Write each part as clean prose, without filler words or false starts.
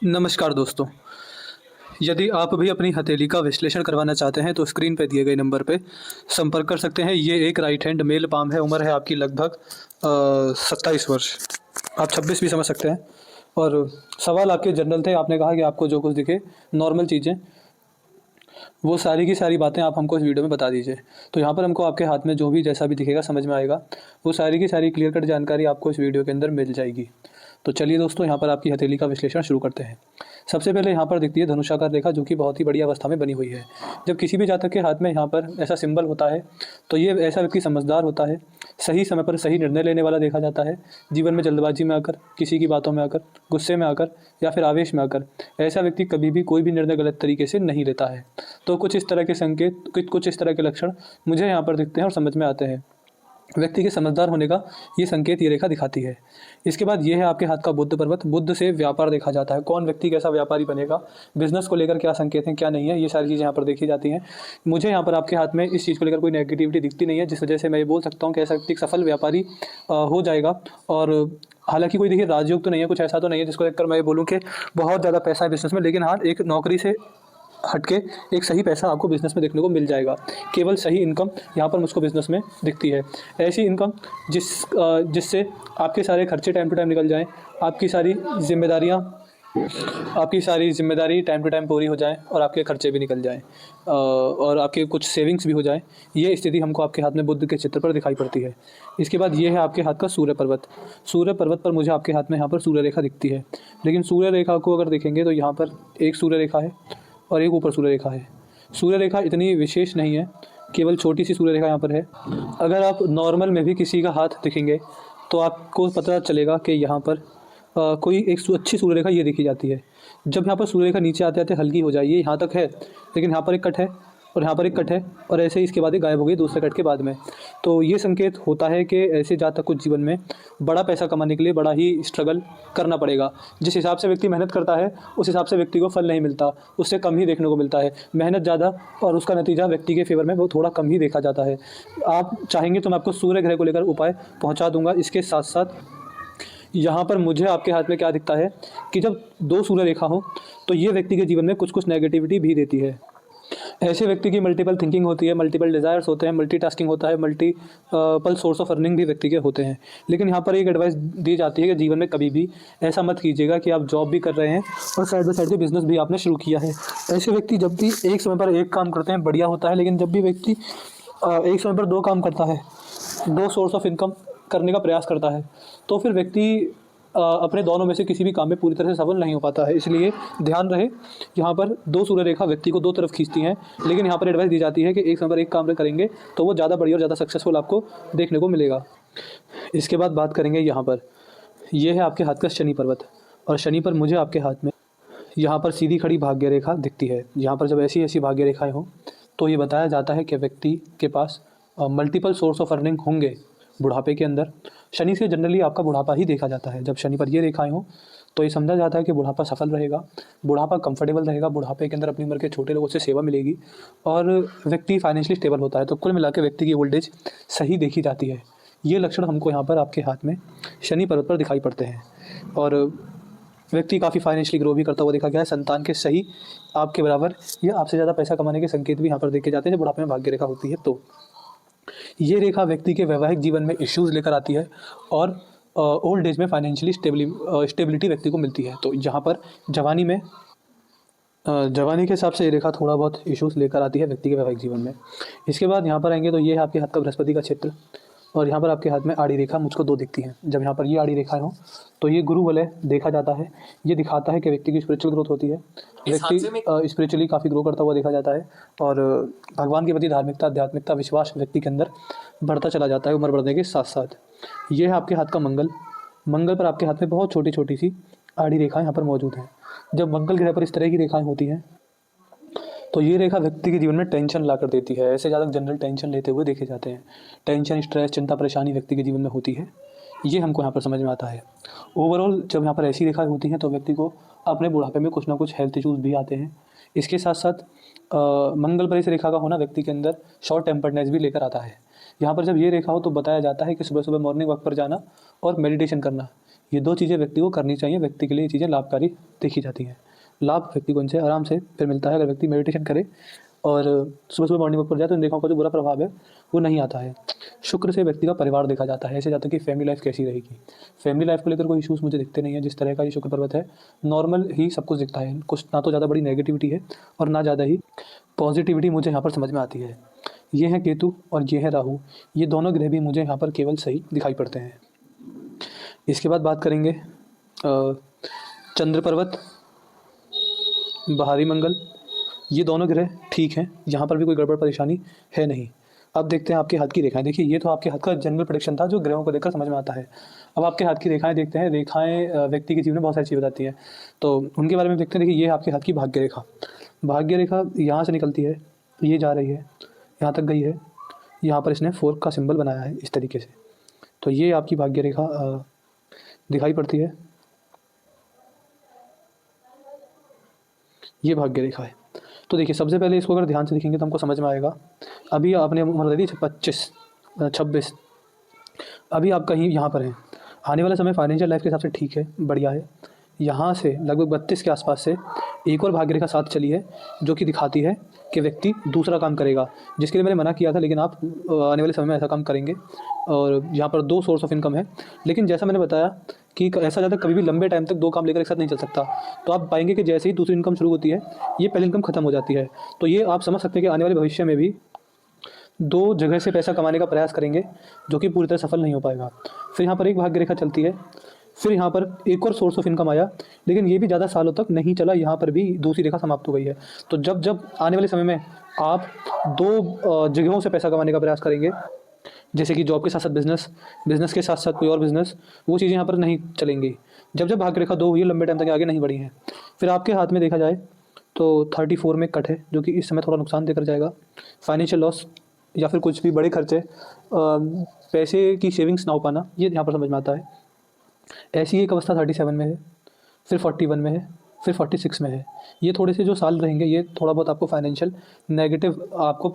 नमस्कार दोस्तों। यदि आप भी अपनी हथेली का विश्लेषण करवाना चाहते हैं तो स्क्रीन पे दिए गए नंबर पे संपर्क कर सकते हैं। ये एक राइट हैंड मेल पाम है। उम्र है आपकी लगभग 27 वर्ष। आप 26 भी समझ सकते हैं। और सवाल आपके जनरल थे। आपने कहा कि आपको जो कुछ दिखे नॉर्मल चीज़ें, वो सारी की सारी बातें आप हमको इस वीडियो में बता दीजिए। तो यहाँ पर हमको आपके हाथ में जो भी जैसा भी दिखेगा समझ में आएगा, वो सारी की सारी क्लियर कट जानकारी आपको इस वीडियो के अंदर मिल जाएगी। तो चलिए दोस्तों, यहाँ पर आपकी हथेली का विश्लेषण शुरू करते हैं। सबसे पहले यहाँ पर दिखती है धनुषाकार रेखा, जो कि बहुत ही बढ़िया अवस्था में बनी हुई है। जब किसी भी जातक के हाथ में यहाँ पर ऐसा सिंबल होता है तो ये ऐसा व्यक्ति समझदार होता है, सही समय पर सही निर्णय लेने वाला देखा जाता है। जीवन में जल्दबाजी में आकर, किसी की बातों में आकर, गुस्से में आकर या फिर आवेश में आकर ऐसा व्यक्ति कभी भी कोई भी निर्णय गलत तरीके से नहीं लेता है। तो कुछ इस तरह के संकेत, कुछ इस तरह के लक्षण मुझे यहाँ पर दिखते हैं और समझ में आते हैं। व्यक्ति के समझदार होने का ये संकेत ये रेखा दिखाती है। इसके बाद ये है आपके हाथ का बुध पर्वत। बुध से व्यापार देखा जाता है। कौन व्यक्ति कैसा व्यापारी बनेगा, बिजनेस को लेकर क्या संकेत हैं, क्या नहीं है, ये सारी चीज़ें यहाँ पर देखी जाती हैं। मुझे यहाँ पर आपके हाथ में इस चीज़ को लेकर कोई नेगेटिविटी दिखती नहीं है, जिस वजह से मैं ये बोल सकता हूँ कि ऐसा व्यक्ति एक सफल व्यापारी हो जाएगा। और हालांकि कोई देखिए राजयोग तो नहीं है, कुछ ऐसा तो नहीं है जिसको देखकर मैं ये बोलूँ कि बहुत ज़्यादा पैसा है बिजनेस में, लेकिन हाँ, एक नौकरी से हटके एक सही पैसा आपको बिज़नेस में देखने को मिल जाएगा। केवल सही इनकम यहाँ पर मुझको बिज़नेस में दिखती है। ऐसी इनकम जिससे आपके सारे खर्चे टाइम टू टाइम निकल जाएँ, आपकी सारी जिम्मेदारी टाइम टू टाइम पूरी हो जाए और आपके खर्चे भी निकल जाएँ और आपके कुछ सेविंग्स भी हो जाए। ये स्थिति हमको आपके हाथ में बुध के चित्र पर दिखाई पड़ती है। इसके बाद ये है आपके हाथ का सूर्य पर्वत। सूर्य पर्वत पर मुझे आपके हाथ में यहाँ पर सूर्य रेखा दिखती है, लेकिन सूर्य रेखा को अगर देखेंगे तो यहाँ पर एक सूर्य रेखा है और एक ऊपर सूर्य रेखा है। सूर्य रेखा इतनी विशेष नहीं है, केवल छोटी सी सूर्य रेखा यहाँ पर है। अगर आप नॉर्मल में भी किसी का हाथ देखेंगे तो आपको पता चलेगा कि यहाँ पर कोई एक अच्छी सूर्य रेखा ये देखी जाती है। जब यहाँ पर सूर्य रेखा नीचे आते आते हल्की हो जाए, ये यहाँ तक है, लेकिन यहाँ पर एक कट है और यहाँ पर एक कट है और ऐसे ही इसके बाद ही गायब हो गई दूसरे कट के बाद में। तो ये संकेत होता है कि ऐसे जातक कुछ जीवन में बड़ा पैसा कमाने के लिए बड़ा ही स्ट्रगल करना पड़ेगा। जिस हिसाब से व्यक्ति मेहनत करता है उस हिसाब से व्यक्ति को फल नहीं मिलता, उससे कम ही देखने को मिलता है। मेहनत ज़्यादा और उसका नतीजा व्यक्ति के फेवर में वो थोड़ा कम ही देखा जाता है। आप चाहेंगे तो मैं आपको सूर्य ग्रह को लेकर उपाय पहुँचा दूंगा। इसके साथ साथ यहाँ पर मुझे आपके हाथ में क्या दिखता है कि जब दो सूर्य रेखा हो तो ये व्यक्ति के जीवन में कुछ कुछ नेगेटिविटी भी देती है। ऐसे व्यक्ति की मल्टीपल थिंकिंग होती है, मल्टीपल डिज़ायर्स होते हैं, मल्टीटास्किंग होता है, मल्टीपल सोर्स ऑफ अर्निंग भी व्यक्ति के होते हैं। लेकिन यहाँ पर एक एडवाइस दी जाती है कि जीवन में कभी भी ऐसा मत कीजिएगा कि आप जॉब भी कर रहे हैं और साइड बाय साइड पे बिजनेस भी आपने शुरू किया है। ऐसे व्यक्ति जब भी एक समय पर एक काम करते हैं बढ़िया होता है, लेकिन जब भी व्यक्ति एक समय पर दो काम करता है, दो सोर्स ऑफ इनकम करने का प्रयास करता है, तो फिर व्यक्ति अपने दोनों में से किसी भी काम में पूरी तरह से सफल नहीं हो पाता है। इसलिए ध्यान रहे, यहाँ पर दो सूर्य रेखा व्यक्ति को दो तरफ खींचती हैं, लेकिन यहाँ पर एडवाइस दी जाती है कि एक समय पर एक काम करेंगे तो वो ज़्यादा बढ़िया और ज़्यादा सक्सेसफुल आपको देखने को मिलेगा। इसके बाद बात करेंगे यहाँ पर, ये है आपके हाथ का शनि पर्वत। और शनि पर मुझे आपके हाथ में यहाँ पर सीधी खड़ी भाग्य रेखा दिखती है। यहाँ पर जब ऐसी ऐसी भाग्य रेखाएँ हों तो ये बताया जाता है कि व्यक्ति के पास मल्टीपल सोर्स ऑफ अर्निंग होंगे बुढ़ापे के अंदर। शनि से जनरली आपका बुढ़ापा ही देखा जाता है। जब शनि पर ये रेखाएं हो तो ये समझा जाता है कि बुढ़ापा सफल रहेगा, बुढ़ापा कंफर्टेबल रहेगा, बुढ़ापे के अंदर अपनी उम्र के छोटे लोगों से सेवा मिलेगी और व्यक्ति फाइनेंशियली स्टेबल होता है। तो कुल मिला के व्यक्ति की ओल्ड एज सही देखी जाती है। ये लक्षण हमको यहाँ पर आपके हाथ में शनि पर्वत पर दिखाई पड़ते हैं। और व्यक्ति काफ़ी फाइनेंशियली ग्रो भी करता हुआ देखा गया है। संतान के सही आपके बराबर या आपसे ज़्यादा पैसा कमाने के संकेत भी यहाँ पर देखे जाते हैं जब बुढ़ापे में भाग्य रेखा होती है। तो ये रेखा व्यक्ति के वैवाहिक जीवन में इश्यूज़ लेकर आती है और ओल्ड एज में फाइनेंशियली स्टेबिलिटी व्यक्ति को मिलती है। तो यहाँ पर जवानी के हिसाब से ये रेखा थोड़ा बहुत इश्यूज़ लेकर आती है व्यक्ति के वैवाहिक जीवन में। इसके बाद यहाँ पर आएंगे तो ये है आपके हाथ का बृहस्पति का क्षेत्र और यहाँ पर आपके हाथ में आड़ी रेखा मुझको दो दिखती हैं। जब यहाँ पर ये आड़ी रेखा हो तो ये गुरु वलय देखा जाता है। ये दिखाता है कि व्यक्ति की स्पिरिचुअल ग्रोथ होती है, व्यक्ति स्पिरिचुअली काफ़ी ग्रो करता हुआ देखा जाता है और भगवान के प्रति धार्मिकता, आध्यात्मिकता, विश्वास व्यक्ति के अंदर बढ़ता चला जाता है उम्र बढ़ने के साथ साथ। ये है आपके हाथ का मंगल। मंगल पर आपके हाथ में बहुत छोटी छोटी सी आड़ी रेखाएँ यहाँ पर मौजूद हैं। जब मंगल ग्रह पर इस तरह की रेखाएँ होती हैं तो ये रेखा व्यक्ति के जीवन में टेंशन ला कर देती है। ऐसे ज़्यादा जनरल टेंशन लेते हुए देखे जाते हैं। टेंशन, स्ट्रेस, चिंता, परेशानी व्यक्ति के जीवन में होती है, ये हमको यहाँ पर समझ में आता है। ओवरऑल जब यहाँ पर ऐसी रेखाएं होती हैं तो व्यक्ति को अपने बुढ़ापे में कुछ ना कुछ हेल्थ इश्यूज़ भी आते हैं। इसके साथ साथ मंगल पर इस रेखा का होना व्यक्ति के अंदर शॉर्ट टेम्पर्डनेस भी लेकर आता है। यहाँ पर जब ये रेखा हो तो बताया जाता है कि सुबह सुबह मॉर्निंग वॉक पर जाना और मेडिटेशन करना ये 2 चीज़ें व्यक्ति को करनी चाहिए, व्यक्ति के लिए ये चीज़ें लाभकारी देखी जाती हैं। लाभ व्यक्ति को इनसे आराम से फिर मिलता है अगर व्यक्ति मेडिटेशन करे और सुबह-सुबह मॉर्निंग वॉक पर जाए तो इन रेखाओं का जो बुरा प्रभाव है वो नहीं आता है। शुक्र से व्यक्ति का परिवार देखा जाता है, ऐसे जाता है कि फैमिली लाइफ कैसी रहेगी। फैमिली लाइफ को लेकर कोई इश्यूज़ मुझे दिखते नहीं है, जिस तरह का ये शुक्र पर्वत है, नॉर्मल ही सब कुछ दिखता है। कुछ ना तो ज़्यादा बड़ी नेगेटिविटी है और ना ज़्यादा ही पॉजिटिविटी मुझे यहाँ पर समझ में आती है। ये है केतु और ये है राहु, ये दोनों ग्रह भी मुझे यहाँ पर केवल सही दिखाई पड़ते हैं। इसके बाद बात करेंगे चंद्र पर्वत, बहारी मंगल, ये दोनों ग्रह ठीक हैं, यहाँ पर भी कोई गड़बड़ परेशानी है नहीं। अब देखते हैं आपके हाथ की रेखाएं। देखिए ये तो आपके हाथ का जनरल प्रेडिक्शन था जो ग्रहों को देखकर समझ में आता है। अब आपके हाथ की रेखाएं देखते हैं। रेखाएं व्यक्ति के जीवन में बहुत सारी चीज़ें बताती हैं, तो उनके बारे में देखते हैं। देखिए ये आपके हाथ की भाग्य रेखा। भाग्य रेखा यहाँ से निकलती है, ये जा रही है, यहाँ तक गई है, यहाँ पर इसने फोर्क का सिंबल बनाया है इस तरीके से। तो ये आपकी भाग्य रेखा दिखाई पड़ती है, ये भाग्य रेखा है। तो देखिए सबसे पहले इसको अगर ध्यान से देखेंगे तो हमको समझ में आएगा। अभी आपने उम्र दे दी 26, अभी आप कहीं यहाँ पर हैं। आने वाला समय फाइनेंशियल लाइफ के हिसाब से ठीक है, बढ़िया है। यहाँ से लगभग 32 के आसपास से एक और भाग्य रेखा साथ चली है जो कि दिखाती है कि व्यक्ति दूसरा काम करेगा, जिसके लिए मैंने मना किया था, लेकिन आप आने वाले समय में ऐसा काम करेंगे। और यहाँ पर 2 सोर्स ऑफ इनकम है, लेकिन जैसा मैंने बताया कि ऐसा ज़्यादा कभी भी लंबे टाइम तक 2 काम लेकर एक साथ नहीं चल सकता। तो आप पाएंगे कि जैसे ही दूसरी इनकम शुरू होती है, ये पहली इनकम खत्म हो जाती है। तो ये आप समझ सकते हैं कि आने वाले भविष्य में भी 2 जगह से पैसा कमाने का प्रयास करेंगे, जो कि पूरी तरह सफल नहीं हो पाएगा। फिर यहाँ पर एक भाग्य रेखा चलती है, फिर यहाँ पर एक और सोर्स ऑफ इनकम आया, लेकिन ये भी ज़्यादा सालों तक नहीं चला। यहाँ पर भी दूसरी रेखा समाप्त हो गई है। तो जब जब आने वाले समय में आप 2 जगहों से पैसा कमाने का प्रयास करेंगे, जैसे कि जॉब के साथ साथ बिजनेस, बिजनेस के साथ साथ कोई और बिजनेस, वो चीज़ें यहाँ पर नहीं चलेंगी। जब जब भाग्य रेखा 2 हुई है, लंबे टाइम तक आगे नहीं बढ़ी हैं। फिर आपके हाथ में देखा जाए तो 34 में कट है, जो कि इस समय थोड़ा नुकसान देकर जाएगा। फाइनेंशियल लॉस या फिर कुछ भी बड़े खर्चे, पैसे की सेविंग्स ना हो पाना, ये यहाँ पर समझ में आता है। ऐसी एक अवस्था 37 में है, फिर 41 में है, फिर 46 में है। ये थोड़े से जो साल रहेंगे, ये थोड़ा बहुत आपको फाइनेंशियल नेगेटिव, आपको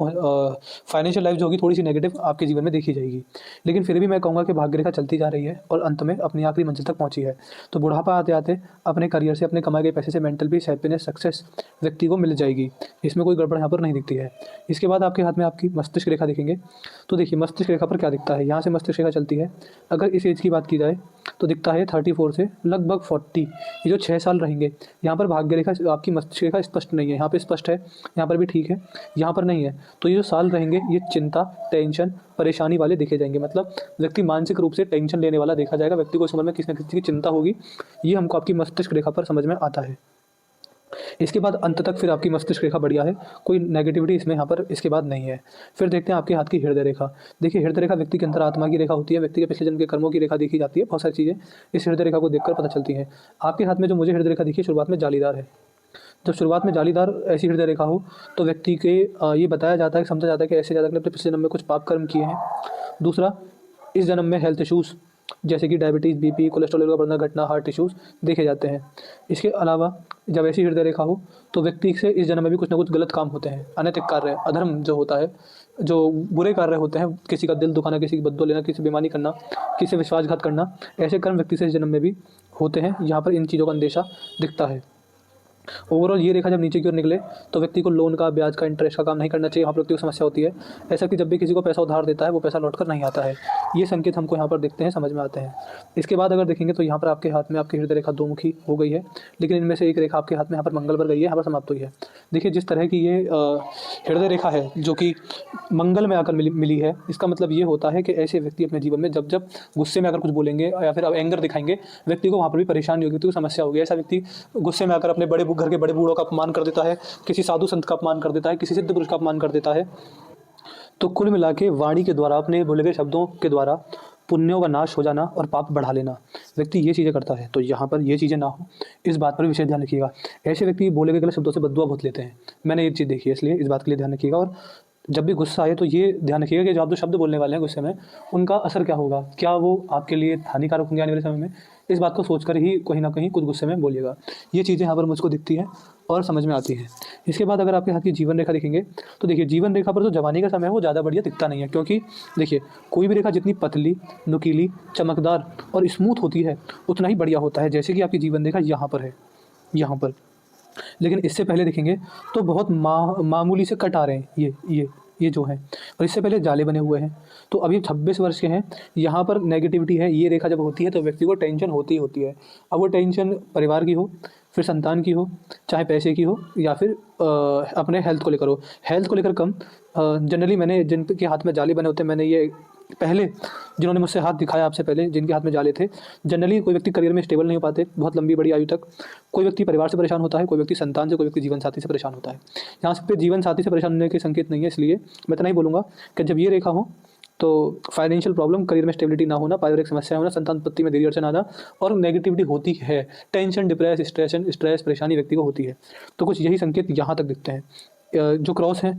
फाइनेंशियल लाइफ जो होगी थोड़ी सी नेगेटिव आपके जीवन में देखी जाएगी। लेकिन फिर भी मैं कहूँगा कि भाग्य रेखा चलती जा रही है और अंत में अपनी आखिरी मंजिल तक पहुँची है। तो बुढ़ापा आते आते अपने करियर से, अपने कमाए गए पैसे से मेंटल पीस, हैप्पीनेस, सक्सेस व्यक्ति को मिल जाएगी। इसमें कोई गड़बड़ यहाँ पर नहीं दिखती है। इसके बाद आपके हाथ में आपकी मस्तिष्क रेखा देखेंगे तो देखिए मस्तिष्क रेखा पर क्या दिखता है। यहाँ से मस्तिष्क रेखा चलती है, अगर इस एज की बात की जाए तो दिखता है 34 से लगभग 40, ये जो 6 साल रहेंगे। यहाँ पर भाग्य रेखा आपकी मस्तिष्क रेखा स्पष्ट नहीं है, यहाँ पे स्पष्ट है, यहाँ पर भी ठीक है, यहाँ पर नहीं है। तो ये जो साल रहेंगे, ये चिंता, टेंशन, परेशानी वाले देखे जाएंगे। मतलब व्यक्ति मानसिक रूप से टेंशन लेने वाला देखा जाएगा। व्यक्ति को इस उम्र में किसी न किसी की चिंता होगी, ये हमको आपकी मस्तिष्क रेखा पर समझ में आता है। इसके बाद अंत तक फिर आपकी मस्तिष्क रेखा बढ़िया है, कोई नेगेटिविटी इसमें यहाँ पर इसके बाद नहीं है। फिर देखते हैं आपके हाथ की हृदय रेखा। देखिए हृदय रेखा व्यक्ति के अंतर आत्मा की रेखा होती है, व्यक्ति के पिछले जन्म के कर्मों की रेखा देखी जाती है। बहुत सारी चीज़ें इस हृदय रेखा को देखकर पता चलती हैं। आपके हाथ में जो मुझे हृदय रेखा दिखी, शुरुआत में जालीदार है। जब शुरुआत में जालीदार ऐसी हृदय रेखा हो तो व्यक्ति के ये बताया जाता है, समझा जाता है कि ऐसे ज़्यादा अपने पिछले जन्म में कुछ पाप कर्म किए हैं। दूसरा, इस जन्म में हेल्थ इशूज़ जैसे कि डायबिटीज़, बीपी, कोलेस्ट्रॉल का बढ़ना घटना, हार्ट इश्यूज़ देखे जाते हैं। इसके अलावा जब ऐसी हृदय रेखा हो तो व्यक्ति से इस जन्म में भी कुछ ना कुछ गलत काम होते हैं, अनैतिक कार्य, अधर्म जो होता है, जो बुरे कार्य होते हैं, किसी का दिल दुखाना, किसी की बददुआ लेना, किसी बेईमानी करना, किसी से विश्वासघात करना, ऐसे कर्म व्यक्ति से इस जन्म में भी होते हैं। यहाँ पर इन चीज़ों का अंदेशा दिखता है। ओवरऑल ये रेखा जब नीचे की ओर निकले तो व्यक्ति को लोन का, ब्याज का, इंटरेस्ट का काम नहीं करना चाहिए। वहाँ पर व्यक्ति को समस्या होती है। ऐसा कि जब भी किसी को पैसा उधार देता है वो पैसा लौट कर नहीं आता है। ये संकेत हमको यहाँ पर दिखते हैं, समझ में आते हैं। इसके बाद अगर देखेंगे तो यहाँ पर आपके हाथ में आपकी हृदय रेखा 2 मुखी हो गई है, लेकिन इनमें से एक रेखा आपके हाथ में यहाँ पर मंगल पर गई है, यहाँ पर समाप्त हुई है। देखिए जिस तरह की ये हृदय रेखा है जो कि मंगल में आकर मिली है, इसका मतलब ये होता है कि ऐसे व्यक्ति अपने जीवन में जब जब गुस्से में आकर कुछ बोलेंगे या फिर एंगर दिखाएंगे, व्यक्ति को वहाँ पर भी परेशानी होगी, व्यक्ति को समस्या होगी। ऐसा व्यक्ति गुस्से में आकर अपने बड़े घर के बड़े बूढ़ों का अपमान कर देता है, किसी साधु संत का अपमान कर देता है, किसी सिद्ध पुरुष का अपमान कर देता है। तो कुल मिला के वाणी के द्वारा, अपने बोले गए शब्दों के द्वारा पुण्यों का नाश हो जाना और पाप बढ़ा लेना, व्यक्ति ये चीज़ें करता है। तो यहाँ पर ये चीज़ें ना हो, इस बात पर विशेष ध्यान रखिएगा। ऐसे व्यक्ति बोले गए गलत शब्दों से बददुआ बहुत लेते हैं, मैंने ये चीज़ देखी है, इसलिए इस बात के लिए ध्यान रखिएगा। और जब भी गुस्सा आए तो ये ध्यान रखिएगा कि जो आप जो शब्द बोलने वाले हैं गुस्से में, उनका असर क्या होगा, क्या वो आपके लिए हानिकारक होंगे आने वाले समय में। इस बात को सोचकर ही कहीं ना कहीं कुछ गुस्से में बोलिएगा। ये चीज़ें यहाँ पर मुझको दिखती हैं और समझ में आती है। इसके बाद अगर आपके हाथ की जीवन रेखा देखेंगे तो देखिए जीवन रेखा पर जो जवानी का समय है वो ज़्यादा बढ़िया दिखता नहीं है, क्योंकि देखिए कोई भी रेखा जितनी पतली, नुकीली, चमकदार और स्मूथ होती है उतना ही बढ़िया होता है। जैसे कि आपकी जीवन रेखा यहाँ पर है, यहाँ पर। लेकिन इससे पहले देखेंगे तो बहुत मामूली से कट आ रहे हैं ये जो है, और इससे पहले जाले बने हुए हैं। तो अभी 26 वर्ष के हैं, यहाँ पर नेगेटिविटी है। ये रेखा जब होती है तो व्यक्ति को टेंशन होती ही होती है। अब वो टेंशन परिवार की हो, फिर संतान की हो, चाहे पैसे की हो, या फिर अपने हेल्थ को लेकर हो। हेल्थ को लेकर कम, जनरली मैंने जिनके हाथ में जाले बने होते हैं, मैंने ये पहले जिन्होंने मुझसे हाथ दिखाया आपसे पहले, जिनके हाथ में जाले थे, जनरली कोई व्यक्ति करियर में स्टेबल नहीं हो पाते बहुत लंबी बड़ी आयु तक। कोई व्यक्ति परिवार से परेशान होता है, कोई व्यक्ति संतान से, कोई व्यक्ति जीवन साथी से परेशान होता है। यहाँ पे जीवन साथी से परेशान होने के संकेत नहीं है, इसलिए मैं इतना ही बोलूँगा कि जब ये रेखा हो तो फाइनेंशियल प्रॉब्लम, करियर में स्टेबिलिटी ना होना, पारिवारिक समस्या होना, संतान उत्पत्ति में देरी अड़चन आना और नेगेटिविटी होती है। टेंशन, स्ट्रेस परेशानी व्यक्ति को होती है। तो कुछ यही संकेत यहाँ तक दिखते हैं। जो क्रॉस है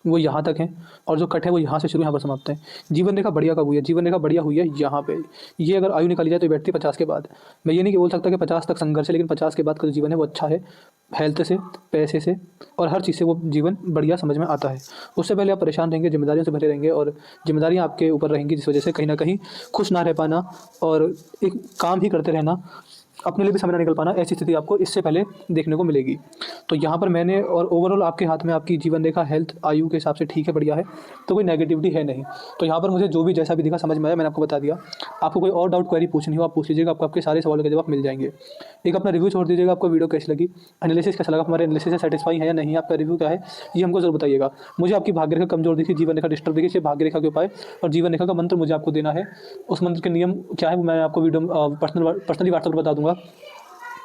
वो यहाँ तक है, और जो कट है वो यहाँ से शुरू यहाँ पर समाप्त है। जीवन रेखा बढ़िया कब हुई है? जीवन रेखा बढ़िया हुई है यहाँ पे। ये अगर आयु निकाली जाए तो बैठती है 50 के बाद। मैं ये नहीं कि बोल सकता कि 50 तक संघर्ष है, लेकिन 50 के बाद का जो जीवन है वो अच्छा है, हेल्थ से, पैसे से और हर चीज़ से वो जीवन बढ़िया समझ में आता है। उससे पहले आप परेशान रहेंगे, जिम्मेदारियों से भरे रहेंगे, और जिम्मेदारियाँ आपके ऊपर रहेंगी, जिस वजह से कहीं ना कहीं खुश ना रह पाना और एक काम ही करते रहना, अपने लिए भी समय ना निकल पाना, ऐसी स्थिति आपको इससे पहले देखने को मिलेगी। तो यहाँ पर मैंने, और ओवरऑल आपके हाथ में आपकी जीवन रेखा हेल्थ आयु के हिसाब से ठीक है, बढ़िया है, तो कोई नेगेटिविटी है नहीं। तो यहाँ पर मुझे जो भी जैसा भी दिखा समझ में आया मैंने आपको बता दिया। आपको कोई और डाउट क्वेरी पूछनी हो आप पूछ लीजिएगा, आपको आपके सारे सवालों के जवाब मिल जाएंगे। एक अपना रिव्यू छोड़ दीजिएगा, आपको वीडियो कैसी लगी, एनालिसिस कैसा लगा, हमारे एनालिसिस से सेटिस्फाई है या नहीं, आपका रिव्यू क्या है ये हमको जरूर बताइएगा। मुझे आपकी भाग्य रेखा कमजोर दिखी, जीवन रेखा डिस्टर्ब दिखी, भाग्य रेखा के उपाय और जीवन रेखा का मंत्र मुझे आपको देना है। उस मंत्र के नियम क्या है वो मैं आपको वीडियो पर्सनली व्हाट्सएप पर बता दूंगा।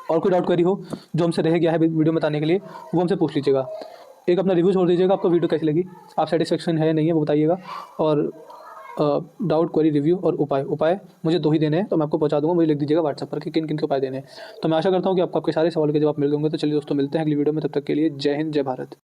और कोई डाउट क्वेरी हो जो हमसे रह गया है वीडियो में बताने के लिए, वो हमसे पूछ लीजिएगा। एक अपना रिव्यू छोड़ दीजिएगा, आपको वीडियो कैसी लगी, आप सेटिस्फेक्शन है या नहीं है वो बताइएगा। और डाउट क्वेरी रिव्यू और उपाय मुझे 2 ही देने हैं, तो मैं आपको पहुंचा दूंगा। मुझे लिख दीजिएगा व्हाट्सएप पर कि किन किन के उपाय देने हैं। तो मैं आशा करता हूँ कि आपको आपके सारे सवालों के जवाब मिल गए होंगे। तो चलिए दोस्तों, मिलते हैं अगली वीडियो में, तब तक के लिए जय हिंद, जय भारत।